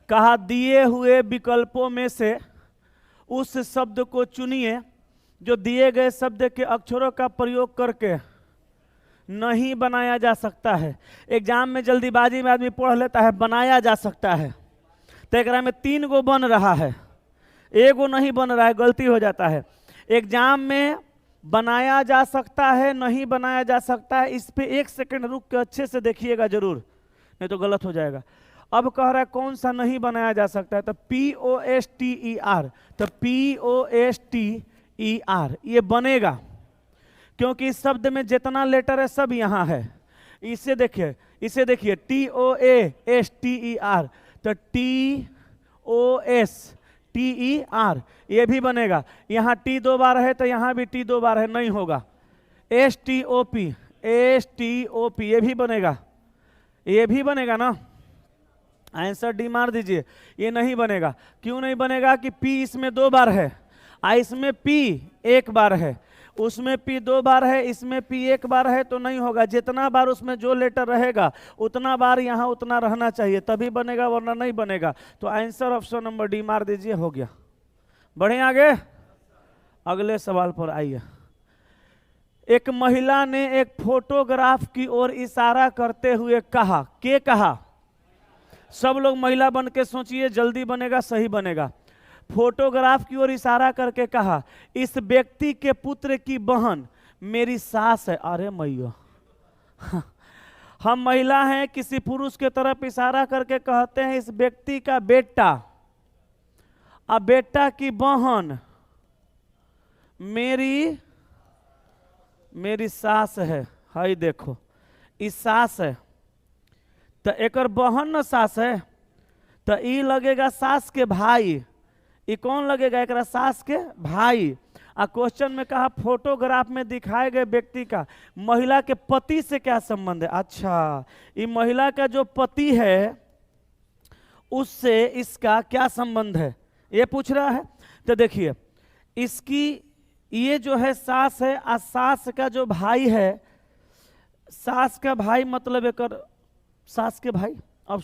कहा दिए हुए विकल्पों में से उस शब्द को चुनिए जो दिए गए शब्द के अक्षरों का प्रयोग करके नहीं बनाया जा सकता है। एग्जाम में जल्दीबाजी में आदमी पढ़ लेता है बनाया जा सकता है, तो एक में 3 गो बन रहा है, एगो नहीं बन रहा है, गलती हो जाता है। एग्जाम में बनाया जा सकता है, नहीं बनाया जा सकता है, इस पे 1 सेकंड रुक के अच्छे से देखिएगा जरूर, नहीं तो गलत हो जाएगा। अब कह रहा है कौन सा नहीं बनाया जा सकता है, तो POSTER, तो POSTER ये बनेगा क्योंकि इस शब्द में जितना लेटर है सब यहाँ है। इसे देखिए TOASTER, तो TOSTER ये भी बनेगा। यहाँ T 2 बार है तो यहाँ भी T 2 बार है, नहीं होगा। STOP ये भी बनेगा, ये भी बनेगा ना। आंसर डी मार दीजिए, ये नहीं बनेगा। क्यों नहीं बनेगा कि P इसमें 2 बार है, इसमें P 1 बार है, उसमें P 2 बार है, इसमें P 1 बार है, तो नहीं होगा। जितना बार उसमें जो लेटर रहेगा उतना बार यहाँ उतना रहना चाहिए, तभी बनेगा, वरना नहीं बनेगा। तो आंसर ऑप्शन नंबर डी मार दीजिए, हो गया। बढ़े आगे, अगले सवाल पर आइए। एक महिला ने एक फोटोग्राफ की ओर इशारा करते हुए कहा, के कहा? सब लोग महिला बन के सोचिए, जल्दी बनेगा, सही बनेगा। फोटोग्राफ की ओर इशारा करके कहा, इस व्यक्ति के पुत्र की बहन मेरी सास है। अरे मैया, हम महिला हैं, किसी पुरुष के तरफ इशारा करके कहते हैं इस व्यक्ति का बेटा, अब बेटा की बहन मेरी सास है। हाय देखो, इस सास है तो एकर बहन न सास है, तो ई लगेगा सास के भाई। ये कौन लगेगा? एक सास के भाई। क्वेश्चन में कहा फोटोग्राफ में दिखाए गए व्यक्ति का महिला के पति से क्या संबंध है? अच्छा, ये महिला का जो पति है उससे इसका क्या संबंध है, ये पूछ रहा है। तो देखिए, इसकी ये जो है सास है, और सास का जो भाई है, सास का भाई मतलब एक सास के भाई। अब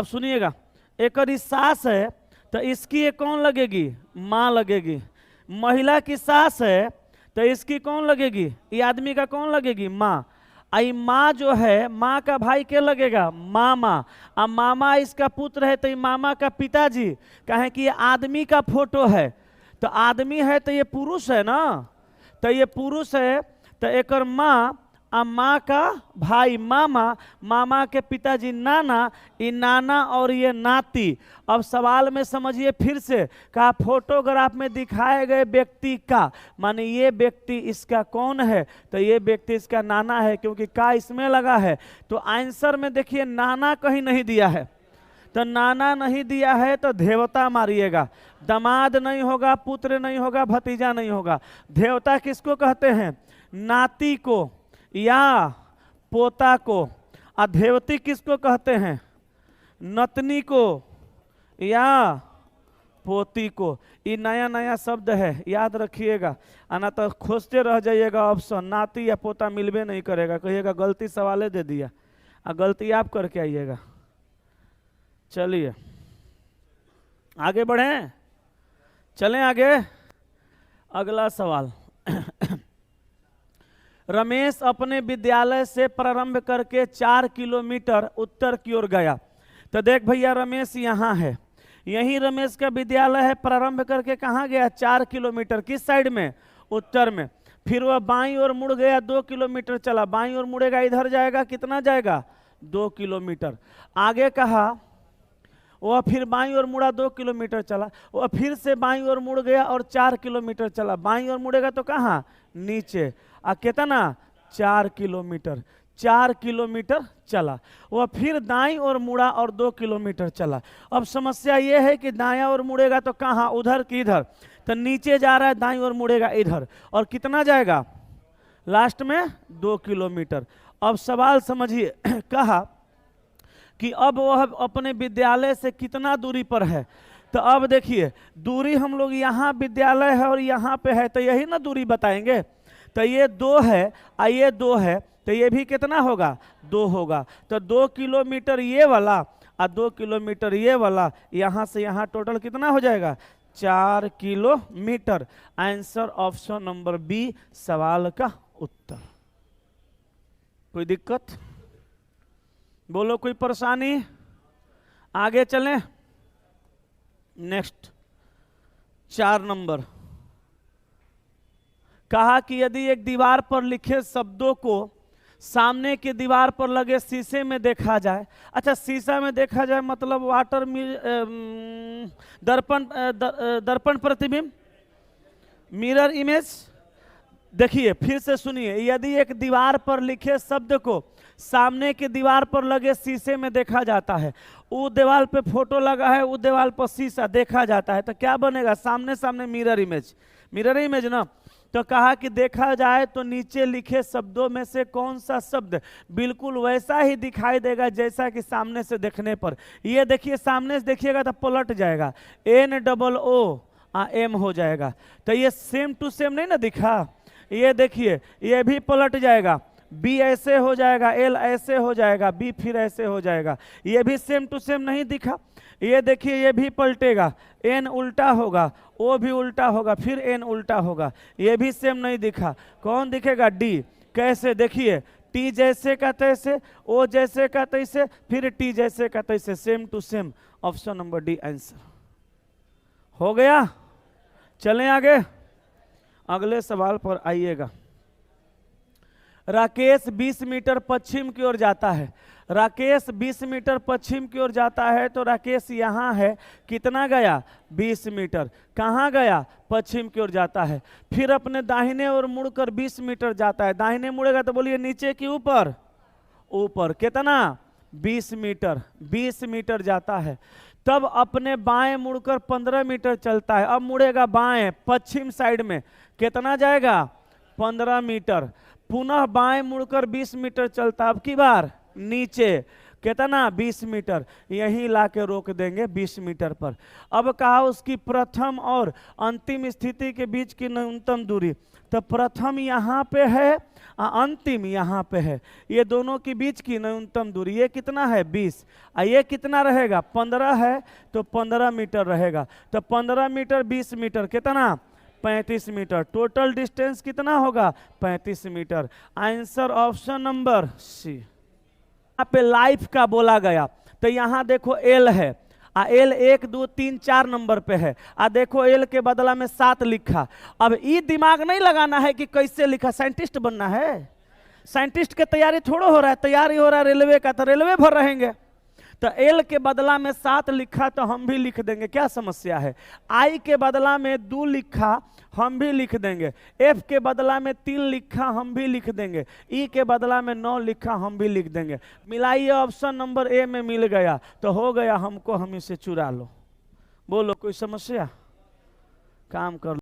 सुनिएगा, एक सास है तो इसकी ये कौन लगेगी? माँ लगेगी। महिला की सास है तो इसकी कौन लगेगी? ये आदमी का कौन लगेगी? माँ। आई माँ जो है, माँ का भाई क्या लगेगा? मामा। अब मामा इसका पुत्र है तो ये मामा का पिताजी। कहें कि ये आदमी का फोटो है, तो आदमी है तो ये पुरुष है ना, तो ये पुरुष है तो एक माँ, अब माँ का भाई मामा, मामा के पिताजी नाना, ये नाना और ये नाती। अब सवाल में समझिए फिर से, कहा फोटोग्राफ में दिखाए गए व्यक्ति का, माने ये व्यक्ति इसका कौन है? तो ये व्यक्ति इसका नाना है, क्योंकि का इसमें लगा है। तो आंसर में देखिए नाना कहीं नहीं दिया है, तो नाना नहीं दिया है तो देवता मारिएगा। दामाद नहीं होगा, पुत्र नहीं होगा, भतीजा नहीं होगा। देवता किसको कहते हैं? नाती को या पोता को। अधेवती किसको कहते हैं? नतनी को या पोती को। ये नया नया शब्द है, याद रखिएगा, आना तो खोजते रह जाइएगा ऑप्शन। नाती या पोता मिलबे नहीं करेगा, कहिएगा गलती सवाले दे दिया, और गलती आप करके आइएगा। चलिए आगे बढ़ें, चलें आगे। अगला सवाल। रमेश अपने विद्यालय से प्रारंभ करके 4 किलोमीटर उत्तर की ओर गया। तो देख भैया, रमेश यहाँ है, यही रमेश का विद्यालय है। प्रारंभ करके कहाँ गया? 4 किलोमीटर। किस साइड में? उत्तर में। फिर वह बाईं ओर मुड़ गया, 2 किलोमीटर चला। बाईं ओर मुड़ेगा, इधर जाएगा, कितना जाएगा? 2 किलोमीटर। आगे कहा वह फिर बाईं ओर मुड़ा, 2 किलोमीटर चला। वह फिर से बाईं ओर मुड़ गया और 4 किलोमीटर चला। बाईं ओर मुड़ेगा तो कहाँ? नीचे। कितना? 4 किलोमीटर। 4 किलोमीटर चला। वह फिर दाईं ओर मुड़ा और 2 किलोमीटर चला। अब समस्या यह है कि दायां ओर मुड़ेगा तो कहाँ? उधर की इधर। तो नीचे जा रहा है, दाईं ओर मुड़ेगा इधर, और कितना जाएगा? लास्ट में 2 किलोमीटर। अब सवाल समझिए, कहा कि अब वह अपने विद्यालय से कितना दूरी पर है। तो अब देखिए, दूरी हम लोग यहाँ विद्यालय है और यहाँ पे है, तो यही ना दूरी बताएंगे। तो ये 2 है और ये 2 है, तो ये भी कितना होगा? 2 होगा। तो 2 किलोमीटर ये वाला और 2 किलोमीटर ये वाला, यहाँ से यहाँ टोटल कितना हो जाएगा? 4 kilometre. Answer option number B सवाल का उत्तर। कोई दिक्कत? बोलो कोई परेशानी? आगे चलें। नेक्स्ट 4 नंबर, कहा कि यदि एक दीवार पर लिखे शब्दों को सामने की दीवार पर लगे शीशे में देखा जाए। अच्छा, शीशा में देखा जाए मतलब वाटर दर्पण प्रतिबिंब, मिरर इमेज। देखिए फिर से सुनिए, यदि एक दीवार पर लिखे शब्द को सामने की दीवार पर लगे शीशे में देखा जाता है, वो दीवार पे फोटो लगा है, वो दीवार पर शीशा देखा जाता है, तो क्या बनेगा? सामने सामने मिरर इमेज, मिरर इमेज ना। तो कहा कि देखा जाए तो नीचे लिखे शब्दों में से कौन सा शब्द बिल्कुल वैसा ही दिखाई देगा जैसा कि सामने से देखने पर। ये देखिए, सामने से देखिएगा तो पलट जाएगा, NOO M हो जाएगा। तो ये सेम टू सेम नहीं ना दिखा। ये देखिए, ये भी पलट जाएगा, B ऐसे हो जाएगा, L ऐसे हो जाएगा, B फिर ऐसे हो जाएगा। ये भी सेम टू सेम नहीं दिखा। ये देखिए, ये भी पलटेगा, N उल्टा होगा, O भी उल्टा होगा, फिर N उल्टा होगा। ये भी सेम नहीं दिखा। कौन दिखेगा? D। कैसे? देखिए, T जैसे का तैसे, O जैसे का तैसे, फिर T जैसे का तैसे, same to same. Option number D answer हो गया। चलें आगे, अगले सवाल पर आइएगा। राकेश 20 मीटर पश्चिम की ओर जाता है। राकेश 20 मीटर पश्चिम की ओर जाता है, तो राकेश यहाँ है, कितना गया? 20 मीटर। कहाँ गया? पश्चिम की ओर जाता है। फिर अपने दाहिने ओर मुड़कर 20 मीटर जाता है। दाहिने मुड़ेगा तो बोलिए नीचे कि ऊपर? ऊपर। कितना? 20 मीटर। 20 मीटर जाता है। तब अपने बाएं मुड़कर 15 मीटर चलता है। अब मुड़ेगा बाएं पश्चिम साइड में, कितना जाएगा? 15 मीटर। पुनः बाएं मुड़कर 20 मीटर चलता, अब की बार नीचे, कितना? 20 मीटर। यहीं लाके रोक देंगे 20 मीटर पर। अब कहा उसकी प्रथम और अंतिम स्थिति के बीच की न्यूनतम दूरी। तो प्रथम यहाँ पे है, अंतिम यहाँ पे है, ये दोनों के बीच की न्यूनतम दूरी ये कितना है? 20। ये कितना रहेगा? 15 है, तो 15 मीटर रहेगा। तो 15 मीटर 20 मीटर, कितना? 35 मीटर। टोटल डिस्टेंस कितना होगा? 35 metre. Answer option number C. यहाँ पे लाइफ का बोला गया, तो यहाँ देखो L है, L 1 2 3 4 नंबर पे है। देखो L के बदला में 7 लिखा। अब ये दिमाग नहीं लगाना है कि कैसे लिखा, साइंटिस्ट बनना है। साइंटिस्ट के तैयारी थोड़ा हो रहा है, तैयारी हो रहा है रेलवे का, तो रेलवे भर रहेंगे। तो L के बदला में 7 लिखा तो हम भी लिख देंगे, क्या समस्या है। I के बदला में 2 लिखा, हम भी लिख देंगे। F के बदला में 3 लिखा, हम भी लिख देंगे। E के बदला में 9 लिखा, हम भी लिख देंगे। मिलाइए, ऑप्शन नंबर A में मिल गया, तो हो गया हमको, हम इसे चुरा लो। बोलो कोई समस्या? काम कर